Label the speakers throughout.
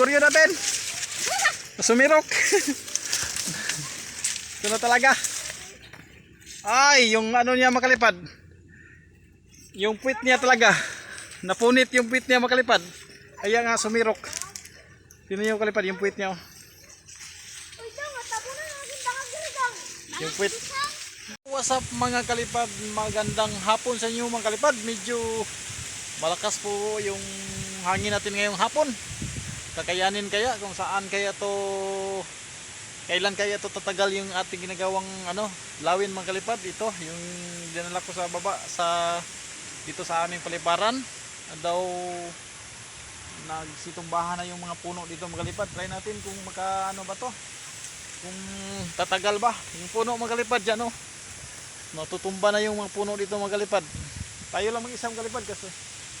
Speaker 1: Kuryo natin. Sumirok. Ito na talaga. Ay, yung ano niya makalipad. Yung puwit niya talaga. Napunit yung puwit niya makalipad. Kaya nga sumirok. Tingnan niyo makalipad yung puwit niya. Yung puwit. What's up mga kalipad? Magandang hapon sa inyo mga kalipad. Medyo malakas po yung hangin natin ngayong hapon. Kakayanin kaya kung saan kaya to, kailan kaya to tatagal yung ating ginagawang lawin mga kalipad. Ito yung dinala ko sa baba dito sa aming paliparan. Daw nagsitumbahan na yung mga puno dito mga kalipad. Try natin kung ba to, kung tatagal ba yung puno mga kalipad dyan. Natutumba na yung mga puno dito mga kalipad. Tayo lang mag-isang kalipad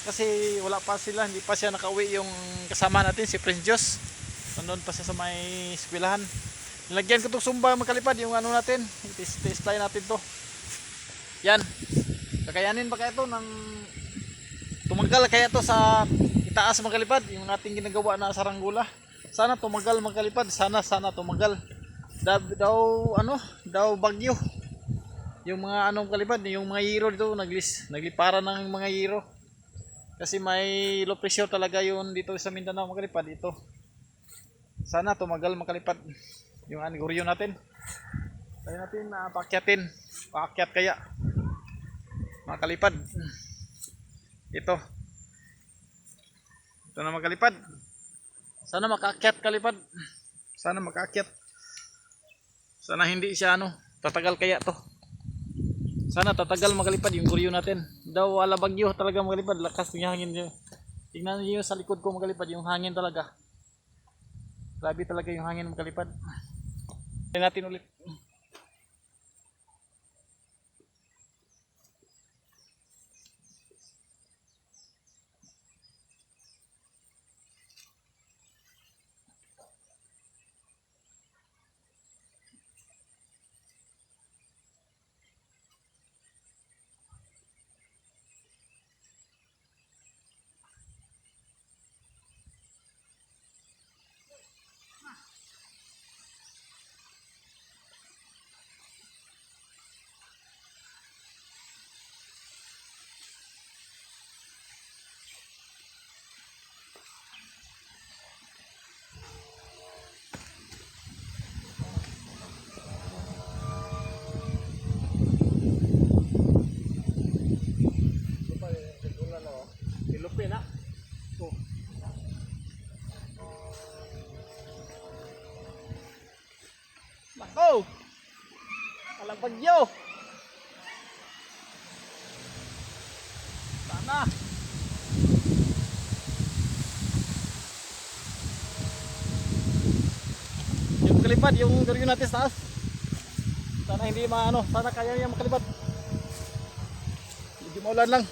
Speaker 1: kasi wala pa sila, hindi pa siya nakauwi yung kasama natin si Prince Jos. Nandun pa siya sa may eskwelahan. Nilagyan ko itong sumba makalipad yung natin, test-try natin to. Yan, kakayanin ba kaya to ng tumagal kaya to sa itaas makalipad yung ating ginagawa na saranggula. Sana tumagal makalipad, sana tumagal. Daw bagyo yung mga kalipad, yung mga yero dito nagliparan ng mga yero. Kasi may low pressure talaga yun dito sa Mindanao makalipad ito. Sana tumagal makalipad yung aniguryo natin. Tayo natin paakyatin. Paakyat kaya makalipad. Ito na makalipad. Sana makaakyat kalipad. Sana makaakyat. Sana hindi siya tatagal kaya to. Sana tatagal makalipad yung guryo natin. Daw wala bagyo talaga makalipad. Lakas ng hangin niyo. Tingnan niyo sa likod ko makalipad yung hangin talaga. Grabe talaga yung hangin makalipad. Tingnan natin ulit. Nako! Walang bagyo! Sana! Yung makalipad, yung guryo natin sa taas. Sana hindi sana kaya niya makalipad. Medyo maulan lang.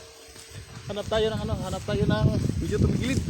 Speaker 1: Hanap tayo ng medyo tumigilid.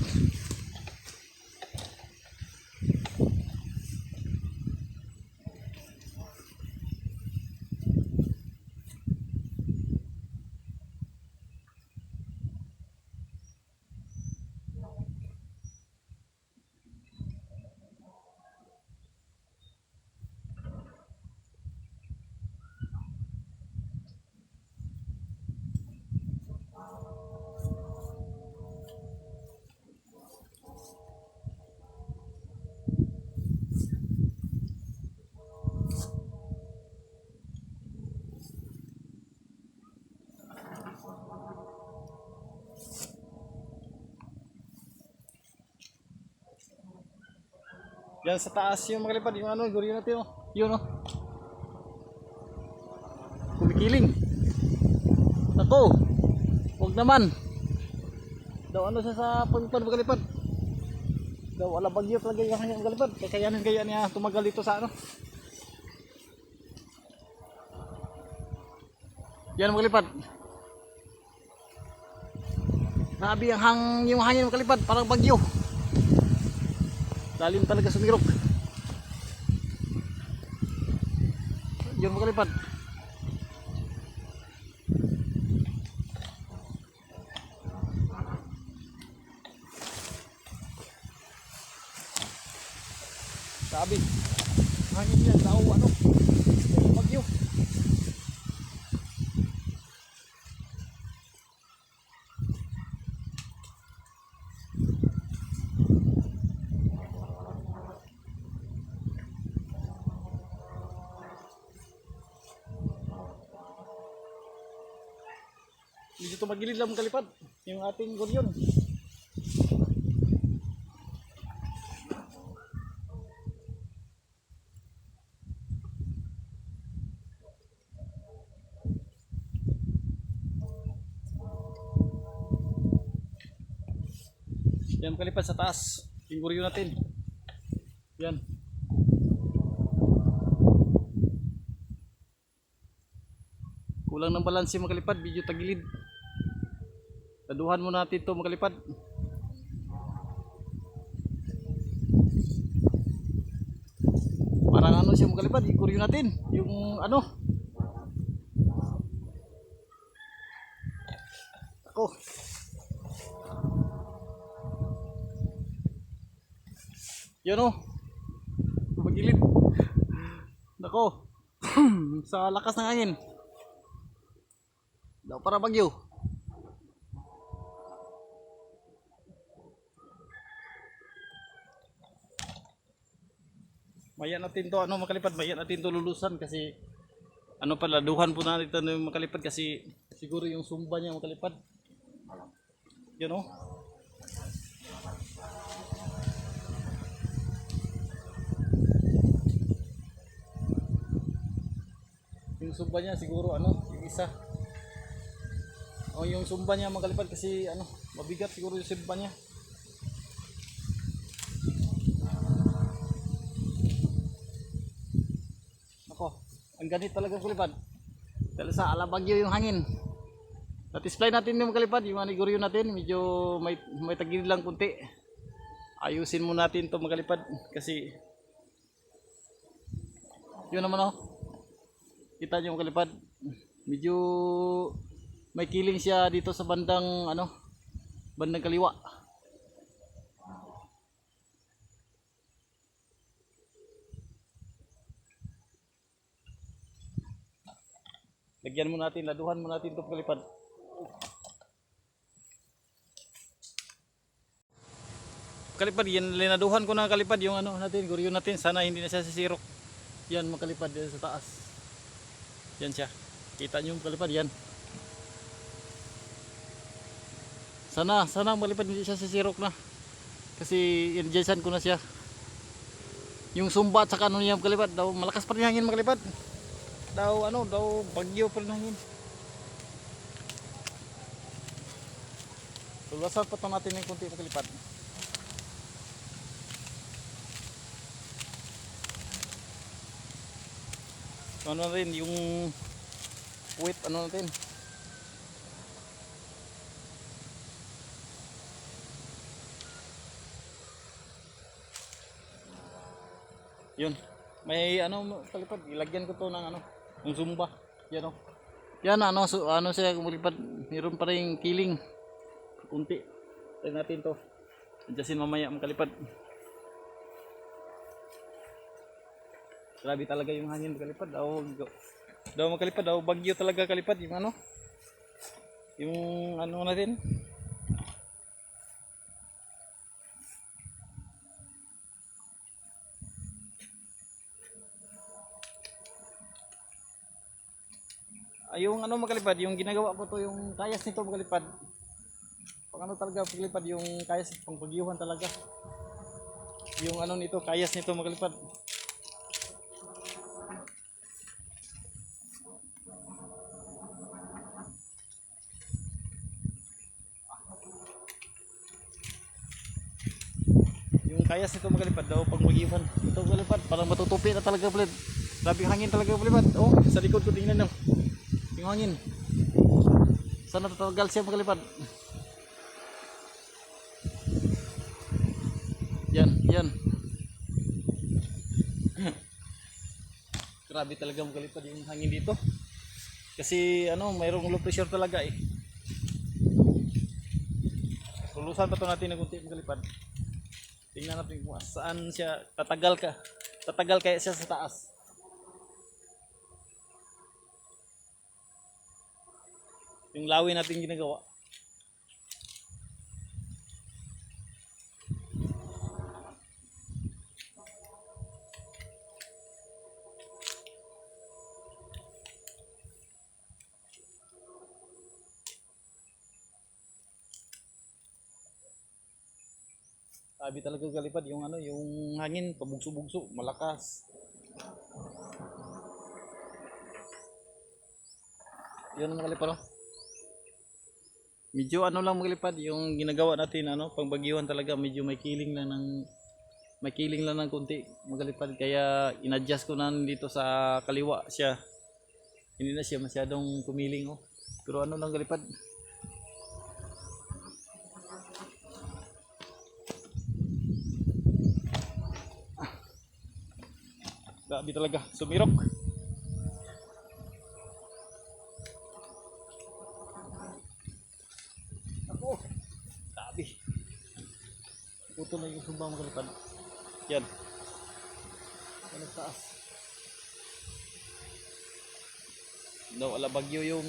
Speaker 1: Yan sa taas yung makalipad, yung guryo natin yun kumikiling. Nako, huwag naman daw siya sa pagpad makalipad. Daw wala bagyo talaga yung hangin makalipad. Kakayanin kaya niya tumagal dito sa yan makalipad. Nabi yung hangin makalipad, parang bagyo. Lalim talaga sumirok. Yun makalipad. Grabe. Hangin yan. Tao ano. May bagyo. Medyo tumagilid lang kalipad yung ating guryon. Yan kalipad sa taas yung guryon natin. Yan. Kulang ng balanse mga kalipad, medyo tagilid. Daduhan mo natin ito mga kalipad. Parang ano siya mga kalipad, yung kuryo natin. Yung ano. Ako. Yan o. Magilid. Nako. Sa lakas ng hangin. Daw para bagyo. Maya natin to ano makalipad, maya natin to lulusan kasi ano pala duhan po natin ito makalipad kasi siguro yung sumba niya makalipad. Yan o. Yung sumba niya siguro ano, yung isa. O yung sumba niya makalipad kasi ano, mabigat siguro yung sumba niya. Ang ganit talaga kalipad. Dahil sa alabagyo yung hangin. Natisplay natin yung kalipad, yung aniguryo natin, medyo may tagilid lang kunti. Ayusin mo natin to makalipad kasi yun naman oh. Kita nyo makalipad, medyo may kiling siya dito sa bandang ano, bandang kaliwa. Lagyan mo natin, laduhan mo natin ito kalipad. Kalipad, yan linaduhan ko na kalipad yung ano natin, guryo natin. Sana hindi na siya sisirok. Yan makalipad yan sa taas. Yan siya. Kita nyo kalipad yan. Sana malipad hindi siya sisirok na. Kasi injection ko na siya. Yung sumba at saka ano niya kalipad, daw malakas pa rin hangin makalipad. Daw bagyo pa rin hangin. Tulasan pa ito natin ng kunti makalipad. So, ano natin yung puwit ano natin. Yun. May ano kalipad, ilagyan ko to ng ano, ng zumba. Yan oh. Yan ano, so, ano siya kumulipad, mayroon pa ring kiling. Kunti. Tayo natin to. Adjustin mamaya makalipad. Grabe talaga yung hangin makalipad. Daw makalipad, daw bagyo talaga kalipad yung ano. Yung ano natin. Yung ano makalipad, yung ginagawa ko to, yung kayas nito makalipad. Pang ano talaga makalipad, yung kayas pang pagyuhan talaga. Yung ano nito, kayas nito makalipad. Yung kayas nito makalipad daw pang pagyuhan. Ito makalipad, parang matutupi na talaga makalipad. Grabe hangin talaga makalipad. Oh, sa likod ko tingnan nyo. Yung hangin. Sana tatagal siya makalipad. Yan. Grabe talaga makalipad yung hangin dito. Kasi ano, mayroong low pressure talaga eh. Lulusan pa to natin ng kunti makalipad. Tingnan natin kung saan siya tatagal ka. Tatagal kaya siya sa taas. Yung lawin natin ginagawa. Sabi talaga kalipad yung ano, yung hangin pabugso-bugso, malakas. Yun mga kalipad, oh. Medyo ano lang mga kalipad, yung ginagawa natin ano, pangbagyuhan talaga medyo may kiling lang ng konti mga kalipad, kaya inadjust ko na dito sa kaliwa siya. Hindi na siya masyadong kumiling, oh. Pero ano lang kalipad. Grabe talaga, sumirok. Ako, grabe. Puto na yung sumba mga kalipad. Yan. Yan ang taas. Daw ala bagyo yung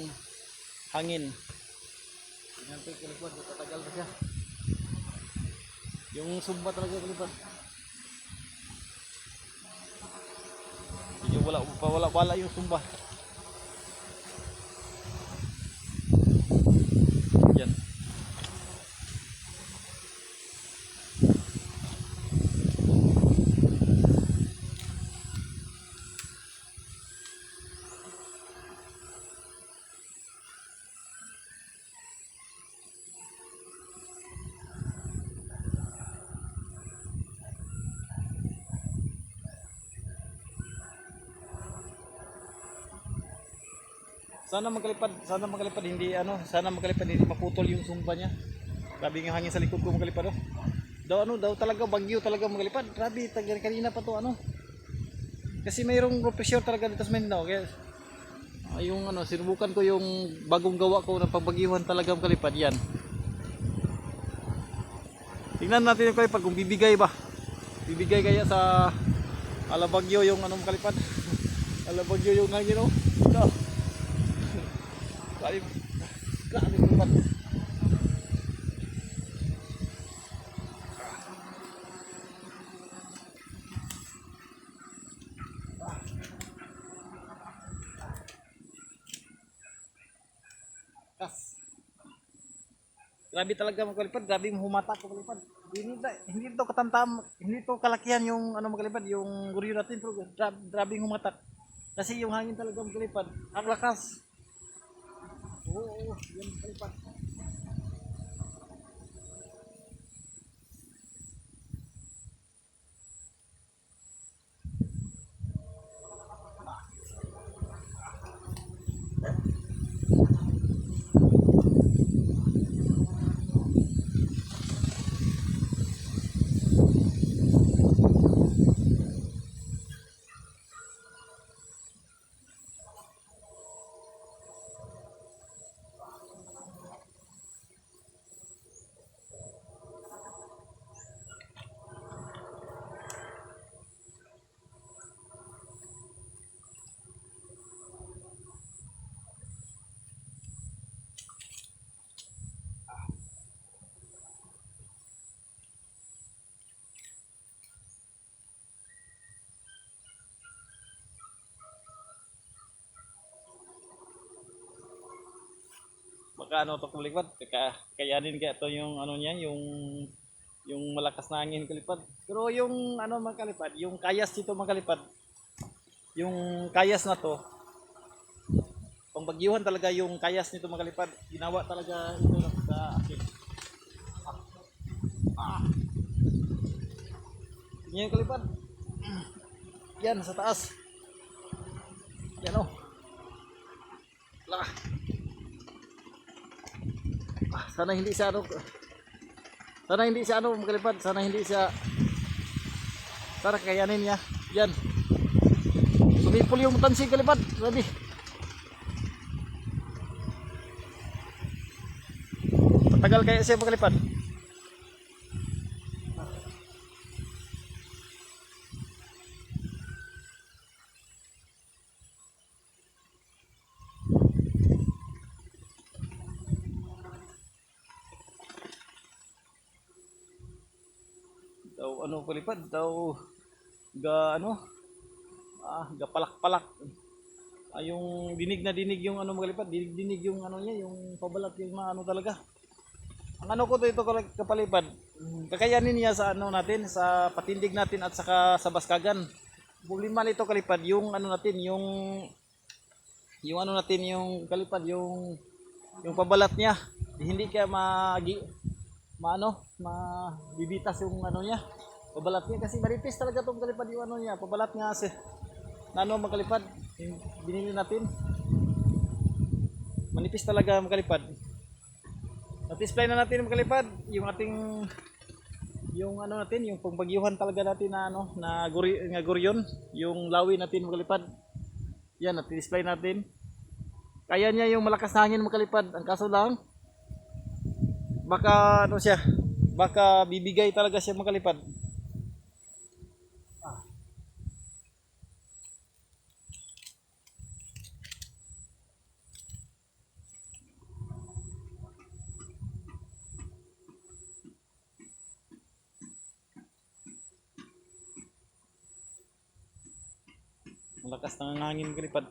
Speaker 1: hangin. Tingnan ko kalipad, tatagal na siya. Yung sumba talaga kalipad. Yung wala yung sumba. Yan. Sana makalipad hindi ano, sana makalipad hindi maputol yung sumba niya. Grabe yung hangin sa likod ko makalipad, oh. Daw talaga bagyo talaga makalipad. Grabe kanina pa to ano. Kasi mayroong low pressure talaga dito sa Mindanao. Kaya yung ano, sinubukan ko yung bagong gawa ko ng pagbagyuhan talaga makalipad yan. Tingnan natin yung kalipad kung bibigay ba. Bibigay kaya sa alabagyo yung ano makalipad. Alabagyo yung hangin, oh. No. Grabe kalipad. Grabe talaga mga kalipad, grabe yung humata ko kalipad. Hindi to katamtam, hindi to kalakihan yung ano mga kalipad, yung guryo natin, pero grabe yung humata. Kasi yung hangin talaga mga kalipad, ang lakas. Oo, yan mga kalipad. Baka ano to kalipad, kakayanin kaya to yung ano niya, yung malakas na hangin kalipad. Pero yung ano mga kalipad, yung kayas dito mga kalipad, yung kayas na to, pangbagyuhan talaga yung kayas nito mga kalipad. Ginawa talaga ito sa akin. Yan yung kalipad. Yan sa taas. Yan, oh. Lah. Sana hindi siya ano. Sana hindi siya ano mga kalipad. Sana hindi siya. Sana kakayanin niya. Yan. Sumipol yung tansi kalipad. Grabe. Matagal kaya siya mga kalipad. ano kalipad daw ga ano gapalak-palak. Yung dinig na dinig yung ano magalipad, dinig yung ano niya, yung pabalat yung ano talaga. Ang ano ko to ito kapalipad, kakayanin niya sa ano natin, sa patindig natin at saka sa baskagan. Problema nito kalipad, yung ano natin, yung ano natin, yung kalipad, yung pabalat niya. Hindi kaya mabibitas yung ano niya. Pabalat niya kasi manipis talaga tong kalipad yung ano niya, pabalat nga kasi nano makalipad, yung binili natin. Manipis talaga makalipad. Na-display na natin makalipad yung ating yung ano natin, yung pangbagyuhan talaga natin na ano na guryon, yung lawi natin makalipad. Yan, na-display natin. Kaya niya yung malakas na hangin makalipad. Ang kaso lang baka ano siya, baka bibigay talaga siya makalipad. Malakas na ang hangin makalipad.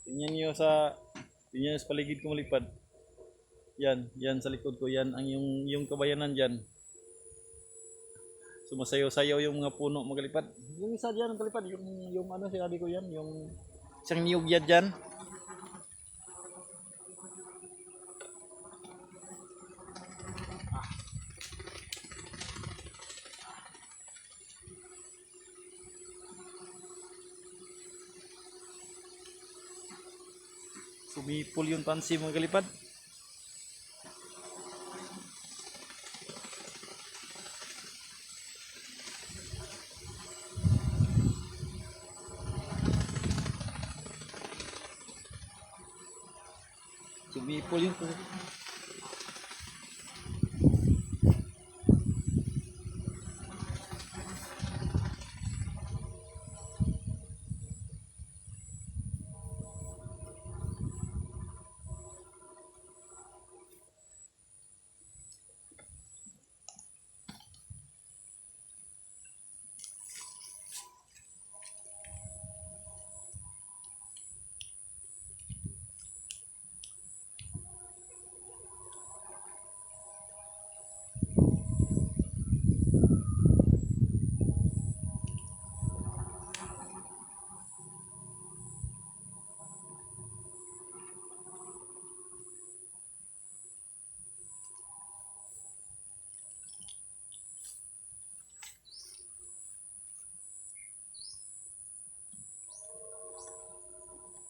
Speaker 1: Tingnan niyo sa paligid ko malipad. Yan sa likod ko, yan ang yung kabayanan diyan. Sumasayaw-sayaw yung mga puno magalipad. Yung isa diyan magalipad, yung ano sinabi ko yan, yung isang niyog yan diyan. Sumipol yung tansi magalipad. Sumipol yung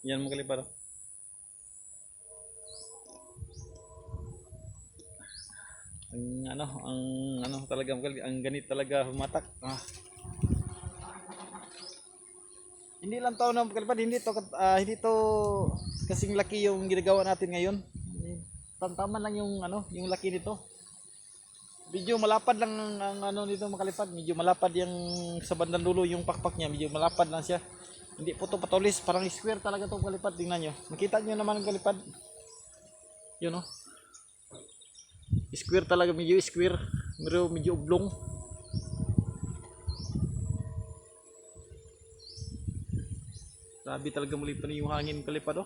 Speaker 1: yan magalipad. Ang talaga ang ganit talaga humatak. Hindi lang taon na magalipad, hindi to kasing laki yung ginagawa natin ngayon. Tamtaman lang yung yung laki nito. Medyo malapad lang ang ano nito makalipad, medyo malapad yung sa bandang dulo yung pakpak niya, medyo malapad lang siya. Hindi po to patulis, parang square talaga to kalipad, tingnan nyo. Makita nyo naman ang kalipad. Yun Square talaga, medyo square, medyo oblong. Grabe talaga malipad yung hangin kalipad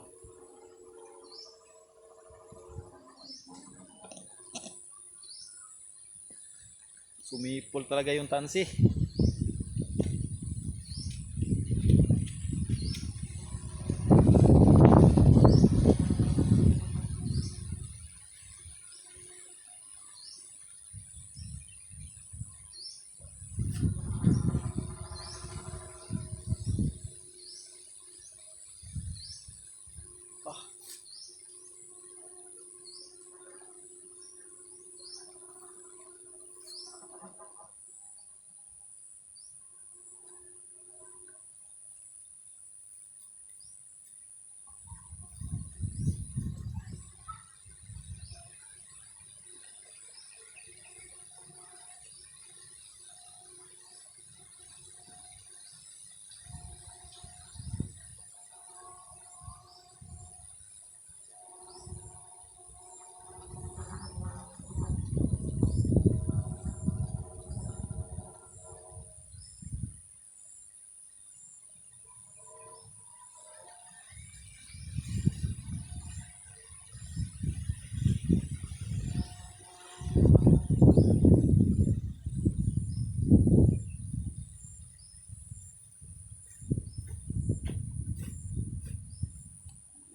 Speaker 1: Sumipol talaga yung tansi.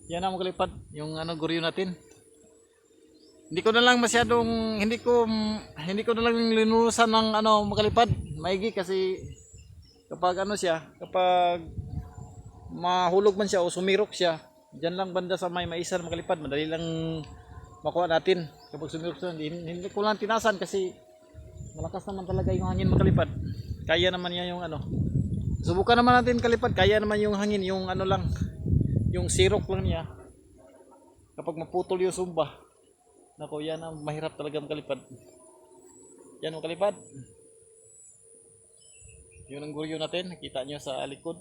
Speaker 1: Yan ang mga kalipad, yung ano guryo natin. Hindi ko na lang masyadong hindi ko na lang linunusan ng ano mga kalipad, maigi kasi kapag ano siya, kapag mahulog man siya o sumirok siya, diyan lang banda sa may maisan mga kalipad, madali lang makuha natin. Kapag sumirok siya, hindi ko lang tinasan kasi malakas naman talaga yung hangin mga kalipad. Kaya naman niya yung ano. Subukan naman natin kalipad, kaya naman yung hangin, yung ano lang, yung sirok lang niya. Kapag maputol yung sumba, nako yan ang mahirap talaga makalipad. Yan ang kalipad. Yun ang guryo natin, nakita nyo sa likod.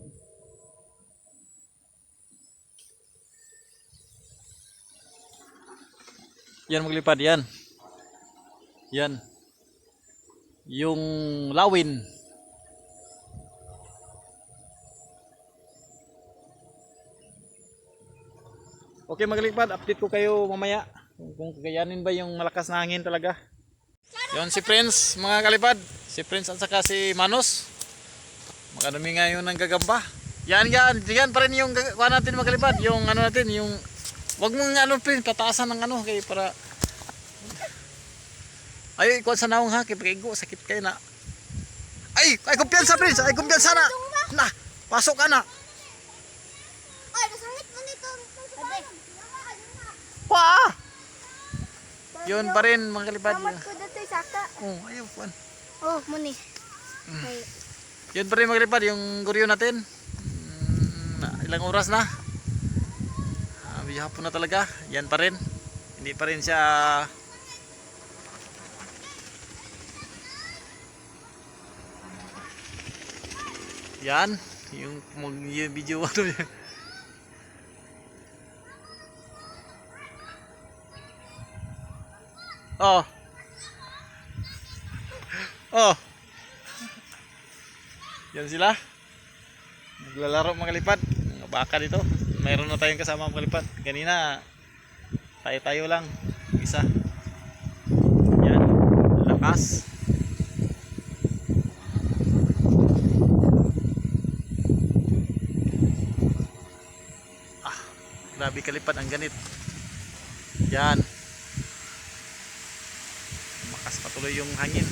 Speaker 1: Yan maglipad, yan. Yan. Yung lawin. Okay maglipad, update ko kayo mamaya. Kung kakayanin ba yung malakas na hangin talaga. Yon si Prince mga kalipad. Si Prince at saka si Manos. Makadami ngayon ng gagamba. Yan pa rin yung kuha natin mga kalipad. Yung ano natin, yung wag mong ano Prince, pataasan ng ano kay para ay kuha sa naong ha, kay pagaigo sakit kayo na. Ay kumpiyansa Prince, ay kumpiyansa na. Na, pasok ka na.
Speaker 2: Ay, masangit mo nito.
Speaker 1: Wah! Yun pa rin mga kalipad.
Speaker 2: Kamat ko dito saka.
Speaker 1: Oh, ayun puan.
Speaker 2: Oh, muni. Okay.
Speaker 1: Yun pa rin mga kalipad, yung guryo natin. Ilang oras na? Hapon na talaga. Yan pa rin. Hindi pa rin siya yan. Yung video ano yan. Oh. Oh. Yan sila. Naglalaro mga kalipad. Mga baka dito. Mayroon na tayong kasama mga kalipad. Kanina tayo lang. Isa. Yan. Lakas. Grabe kalipad ang ganit. Yan. Makas patuloy yung hangin.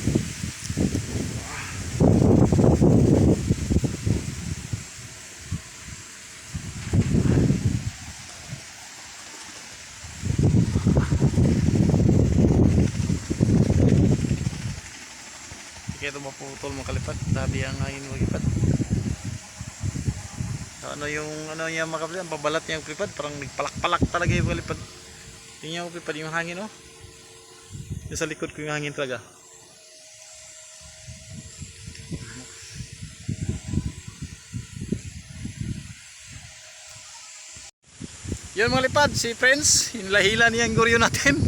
Speaker 1: Hindi kaya ito maputol mga kalipad. Grabe ang hangin mga kalipad. Ano yung ano niya mga kalipad, pabalat niya yung kalipad, parang nagpalak-palak talaga yung kalipad. Tingnan mo kalipad yung hangin oh. Yung sa likod ko yung hangin talaga. Yun mga kalipad, si Prince, hinila-hila niya yung guryo natin.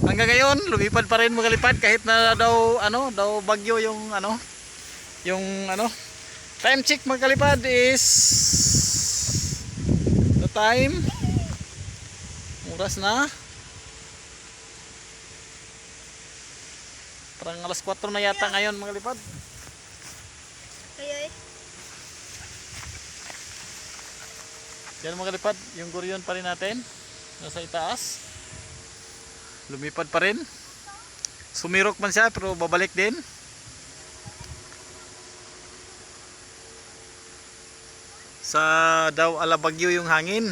Speaker 1: Hanggang ngayon, lumipad pa rin mga kalipad kahit na daw bagyo yung time check mga kalipad is the time oras na parang alas 4 na yata ngayon mga kalipad.
Speaker 2: Kayo eh.
Speaker 1: Yan mga kalipad, yung guryon pa rin natin nasa itaas, lumipad pa rin, sumirok man siya pero babalik din. Sa daw alabagyo yung hangin.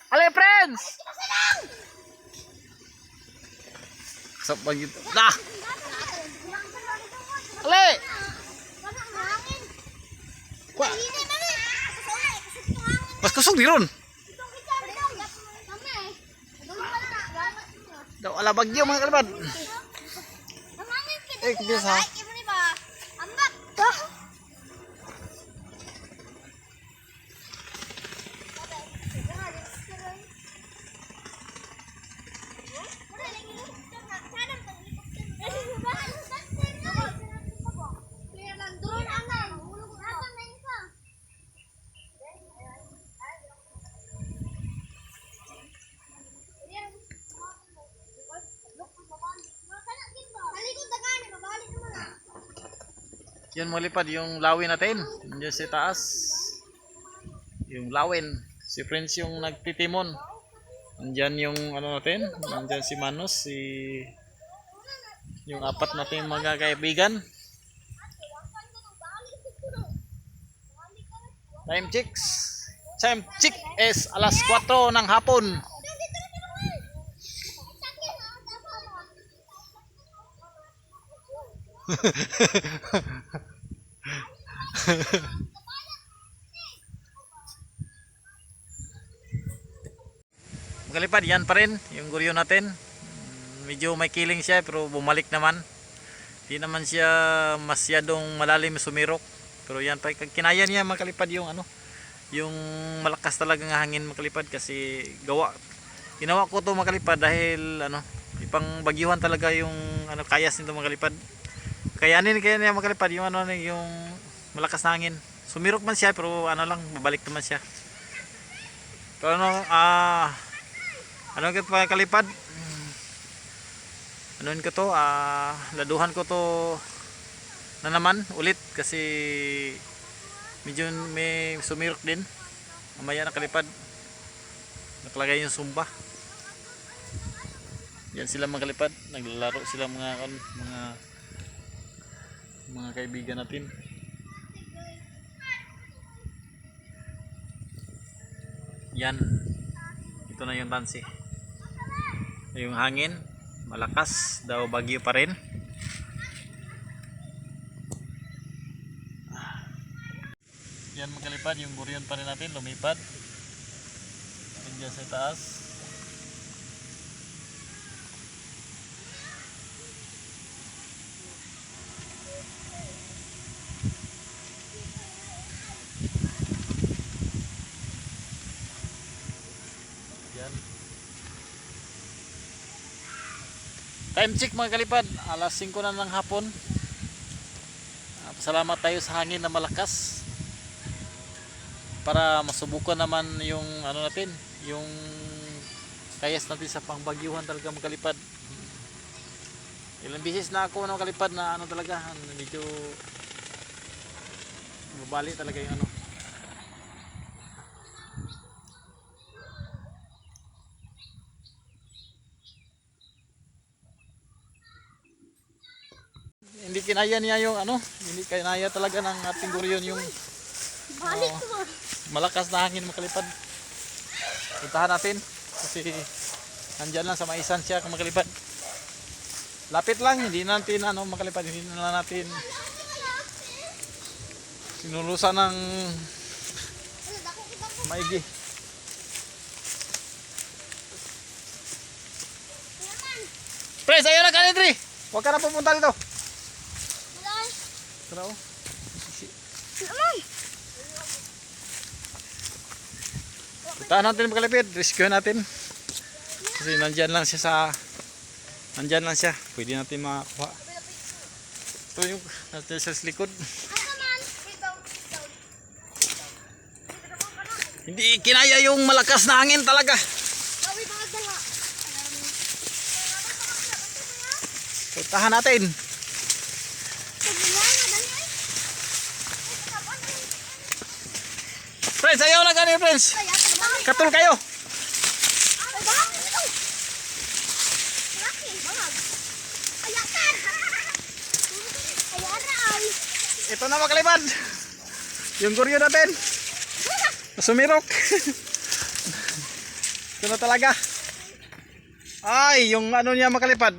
Speaker 1: Ale friends. Kasap bang gitu. Nah. Ale. Kuha. Mas kusog di ron. Daw ala bagyo mga kalipad. Biasa. Yan malipad yung lawin natin. Diyan sa taas. Yung lawin. Si Prince yung nagtitimon. Nandyan yung ano natin. Nandyan si Manos. Yung apat natin mga kaibigan. Time checks. Time check is alas 4 ng hapon. Magalipad, yan pa rin yung guryo natin. Medyo may killing siya pero bumalik naman. Di naman siya masyadong malalim sumirok. Pero yan pa, kinaya niya makalipad yung ano, yung malakas talagang hangin makalipad kasi ginawa ko to makalipad dahil ano, ipang bagyuhan talaga yung ano, kayas nito makalipad. Kayanin kaya niya makalipad yung ano, yung malakas na hangin. Sumirok man siya pero ano lang, babalik naman siya. Pero ano, ano kaya pa kalipad? Anuin ko to, laduhan ko to na naman ulit kasi medyo may sumirok din. Mamaya nakalipad. Nakalagay yung sumba. Yan sila makalipad. Naglalaro sila mga kaibigan natin. Yan. Ito na yung tansi. Yung hangin malakas daw, bagyo pa rin. Yan makalipad, yung guryon pa rin natin lumipad. Diyan sa taas. Yan. Time check mga kalipad, alas 5 na ng hapon. Salamat tayo sa hangin na malakas para masubukan naman yung ano natin, yung kayas natin sa pangbagyuhan talaga makalipad. Ilang bisis na ako makalipad na ano talaga, medyo mabali talaga yung ano. Hindi kinaya niya yung ano, hindi kinaya talaga ng ating guryon yung malakas na hangin makalipad. Puntahan natin kasi nandyan lang sa maisan siya kung makalipad. Lapit lang, hindi natin ano makalipad, hindi na natin sinulusan ng maigi. Pres, ayaw na kanitri! Huwag ka na pupunta dito. Tara o. Puntahan natin makalipid, rescue natin. Kasi nandyan lang siya nandyan lang siya, pwede natin makakuha. Ito yung natin sa likod. Hindi kinaya yung malakas na hangin talaga. Puntahan natin. Friends, ayaw na ganyan friends. Katul kayo. Ito na makalipad. Yung guryo natin. Sumirok. Ito na talaga. Ay, yung ano niya makalipad.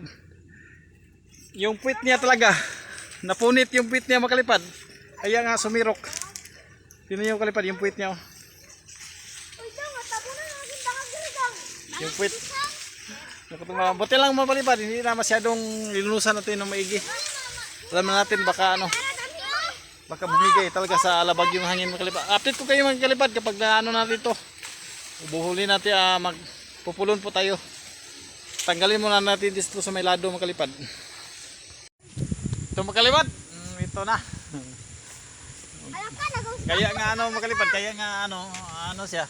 Speaker 1: Yung puwit niya talaga. Napunit yung puwit niya makalipad. Kaya nga sumirok. Tingnan niyo makalipad yung puwit niya. Yung puwit. Buti lang mapalipad. Hindi na masyadong linusan natin ng maigi. Alam na natin baka ano. Baka bumigay talaga sa alabag yung hangin makalipad. Update ko kayo mga kalipad kapag ano natin ito. Ubuhuli natin, magpupulon po tayo. Tanggalin muna natin dito sa may lado makalipad. Ito makalipad. Ito na. Kaya nga ano makalipad, kaya nga ano siya.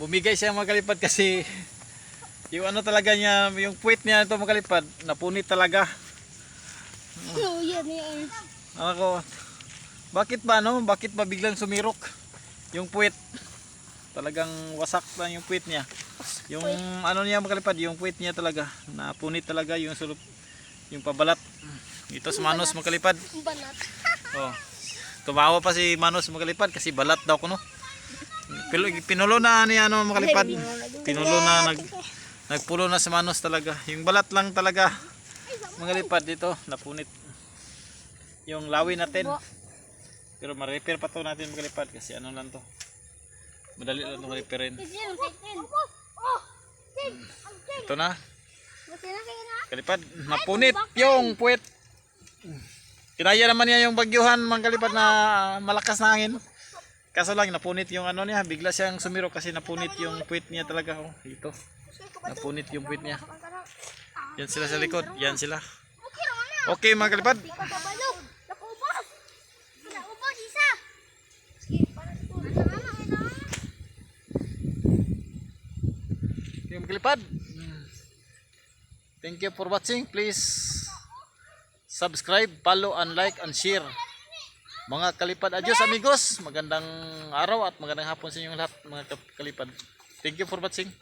Speaker 1: Bumigay siya makalipad kasi yung ano talaga niya, yung puwit niya ito makalipad, napunit talaga.
Speaker 2: Yan yan.
Speaker 1: Ako, Bakit ba no? Bakit ba biglang sumirok yung puwit? Talagang wasak lang yung puwit niya. Yung ano niya mga kalipad, yung puwit niya talaga napunit talaga yung sulop, yung pabalat. Ito sa Manos mga kalipad.
Speaker 2: Banat.
Speaker 1: Oh. Tumawa pa si Manos mga kalipad kasi balat daw kuno. Pinulo na ni ano mga kalipad. Pinulo na nagpulo na si Manos talaga. Yung balat lang talaga mga kalipad dito napunit. Yung lawi natin. Pero ma-repair pa to natin mga kalipad kasi ano lang to. Madali lang ito ma-repairin. Ito na. Kalipad, napunit yung puwit. Kinaya naman niya yung bagyuhan mga kalipad na malakas na hangin. Kaso lang napunit yung ano niya, bigla siyang sumiro kasi napunit yung puwit niya talaga. Oh, ito. Napunit yung puwit niya. Yan sila sa likod, yan sila. Okay mga kalipad. Yung kalipad. Thank you for watching. Please subscribe, follow, and like, and share. Mga kalipad, adios amigos. Magandang araw at magandang hapon sa inyong lahat mga kalipad. Thank you for watching.